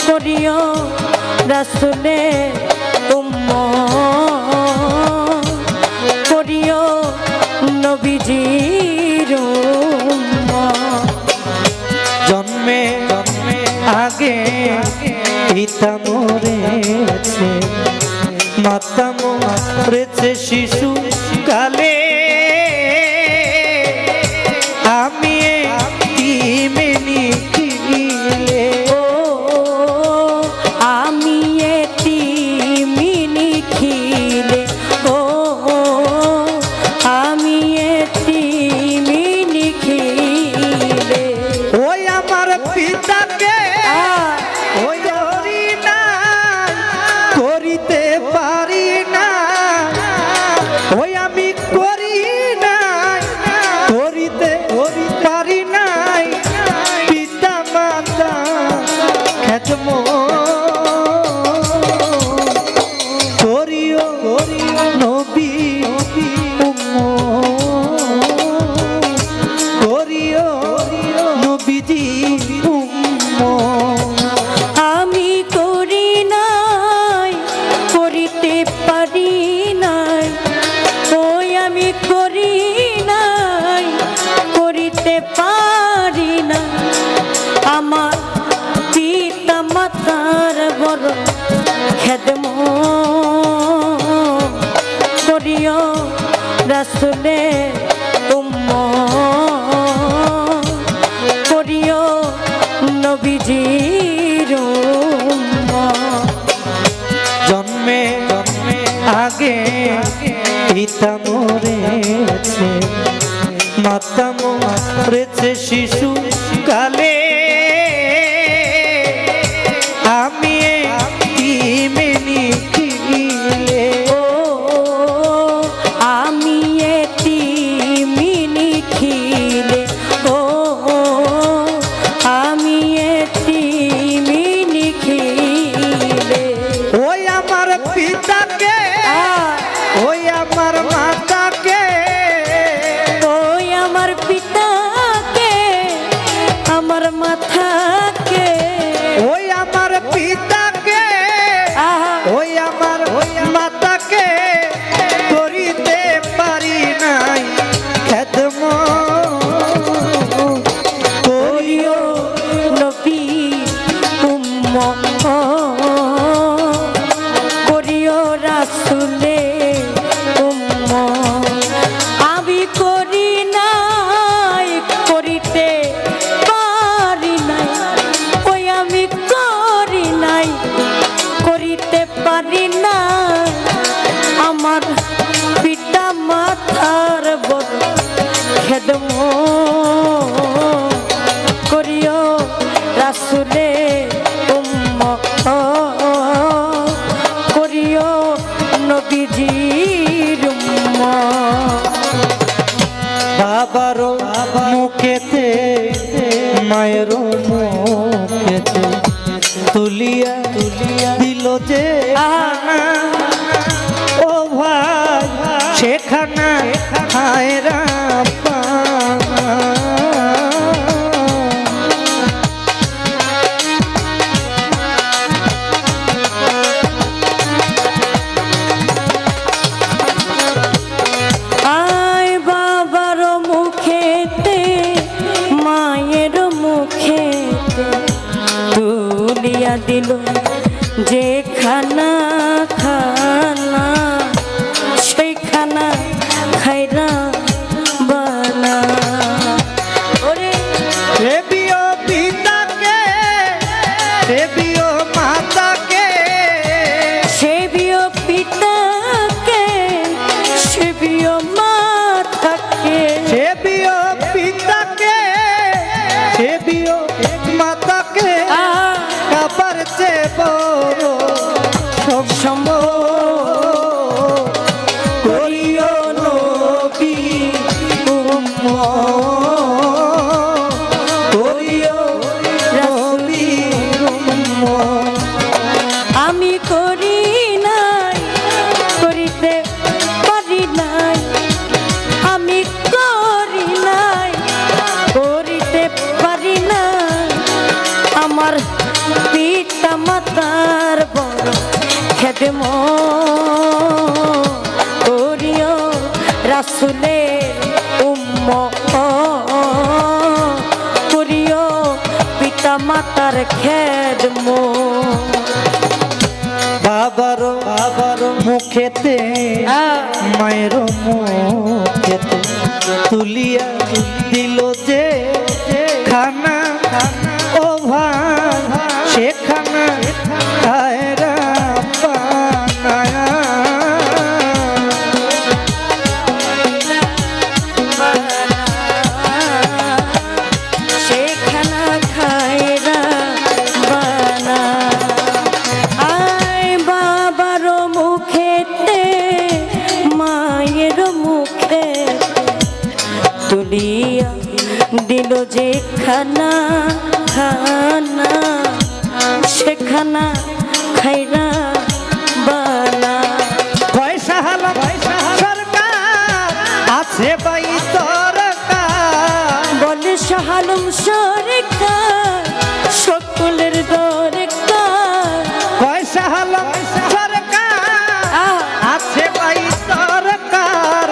করিও রাসূলে উম্মত করিও নবীজির উম্মত। জন্মে আগে পিতা মরেছে, মাতা মরেছে শিশু কালে, আমি এতিমে নিখিলে, ও আমি এতিমে নিখিলে, ও আমি এতিমে নিখিলে। ওই আমার পিতাকে ওই করি না, করিতে পারি না, ওই আমি করি না, করিতে পারি নাই, পিতা মাতা খেদম করিও নবী করিও নবীজি আমি করি নাই, করিতে পারি নাই, ওই আমি করি নাই, করিতে পারি না, আমার পিতা মাতার বড় খেদমত করিও রাসূলে উম্মত করিও নবীজির উম্মত। জন্মে আগে পিতা মরেছে, মাতা মরেছে শিশু কালে, আমি এতিমে নিখিলে, ও আমি এতিমে নিখিলে, ও আমি এতিমে নিখিলে। ওই আমার পিতাকে ওই আমার মাতাকে, ওই আমার পিতাকে আমার মাথাকে, ওই আমার পিতাকে ওই আমার মাতাকে করিতে পারি নাই খেদমত করিও নবী উম্মত করিও রাসূলে উম্মত। আমি করি নাই, করিতে পারি নাই, ওই আমি করি নাই, করিতে পারি না, আমার পিতা মাতার বড় খেদমত করিও রাসূলে উম্মত করিও নবীজির উম্মত। বাবারও মুখেতে মায়েরও মুখেতে তুলিয়া দিল যে খানা, ও ভাই সেখানা হায়রা পানা। আয় বাবার মুখেতে মায়ের মুখেতে তুলিয়া দিল যে খানা, খানা সেইখানা খাইরা বানা। ওরে দেবিও পিতাকে, দেবিও মাতাকে, সেবিও পিতাকে, সেবিও মাতাকে, দেবিও পিতাকে, দেবিও মাতাকে, কাবার চে বড় সম্ভব করিও নবী উম্মত করিও নবী উম্মত। আমি করি নাই, করিতে পারি নাই, আমি করি নাই, করিতে পারি না, আমার পিতা মাতার বড় খেদম করিও রাসূলের উম্মত করিও পিতা মাতার খেদমত। বাবার মুখেতে মায়ের মুখেতে তুলিয়া দিল যে খানা ও ভাই সেখানা খায়রা বানায়া সেখানা খায়রা বানা আয় বাবার মুখেতে মায়ের মুখে তুলিয়া দিল যে খানা খানা সেখানা খাইরা বানা। পয়সা হলো সরকার আছে বাই সরকার বলে শাহালুম সরকার সকলের দরকার। পয়সা হলো সরকার আছে বাই সরকার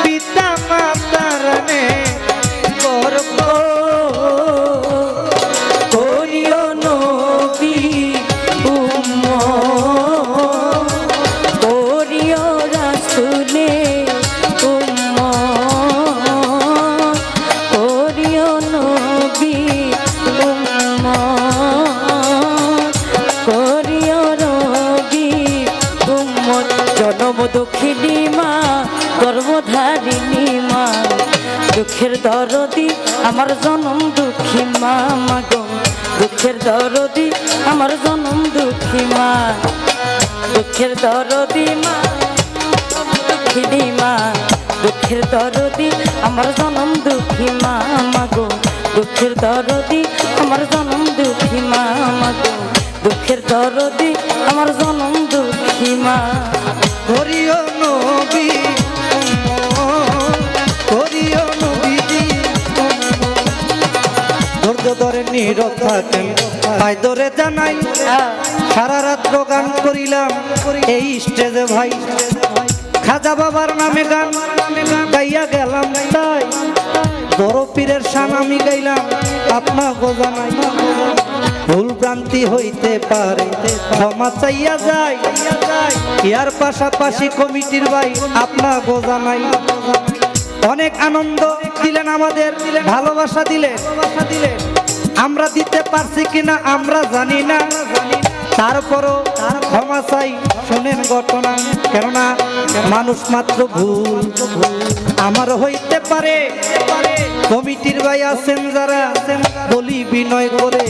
পিতা মাতার নে গর্ব করিও নবী উম্মত করিও রাসূলের উম্মত করিও নবী উম্মত করিও নবী উম্মত। জনম দুঃখিনী মা গর্ভধারিণী মা দুঃখের দরদি আমার জনম দুঃখী মা মাগো দুঃখের দরদি আমার জনম দুঃখী মা দুঃখের দরদি মা দুঃখিনী মা দুঃখের দরদি আমার জনম দুঃখী মা মাগো দুঃখের দরদি আমার জনম দুঃখী মা মাগো দুঃখের দরদি আমার জনম দুঃখী মা। করিও নবী করিও নবীজি ধৈর্য ধরে নীরব থাকেন ভাই ধরে জানাই সারা রাত গান করিলাম এই স্টেজে ভাই খাজা বাবার নামে গান গাইয়া গেলাম তাই বড় পীরের শান আমি গাইলাম আপনার গোজানাই ভুল ভ্রান্তি হইতে পারে ক্ষমা চাইয়া যায় ইয়ার পাশাপাশি কমিটির ভাই আপনার গোজানাই অনেক আনন্দ দিলেন আমাদের ভালোবাসা দিলেন আমরা দিতে পারছি কিনা আমরা জানি না তারপরও ক্ষমা চাই শোনেন ঘটনা কেননা মানুষ মাত্র ভুল আমার হইতে পারে কমিটির ভাই আছেন যারা বলি বিনয় করে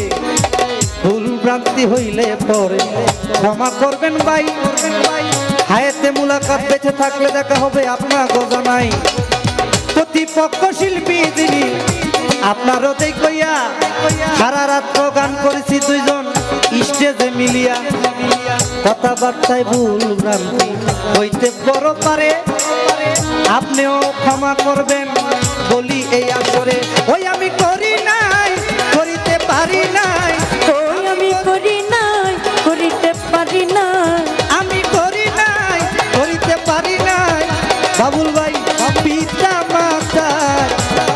ভুল ভ্রান্তি হইলে পরে ক্ষমা করবেন ভাই হায়াতে মুলাকাত বেঁচে থাকলে দেখা হবে আপনার গোজানাই প্রতিপক্ষ শিল্পী যিনি আপনারও দেখইয়া সারা রাত গান করেছি দুইজন স্টেজে মিলিয়া কথাবার্তায় ভুল ভ্রান্তি হইতে বড় পারে আপনিও ক্ষমা করবেন বলি এই আসরে ওই আমি করি নাই করিতে পারি নাই ওই আমি করি নাই করিতে পারি না আমি করি নাই করিতে পারি নাই বাবুল ভাই পিতা মাতার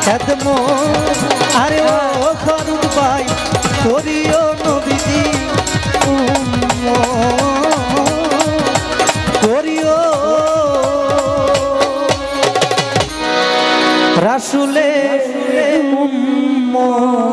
খেদমত আরে ও ফারুক ভাই করিও নবীজি করিও রাসূলের উম্মত।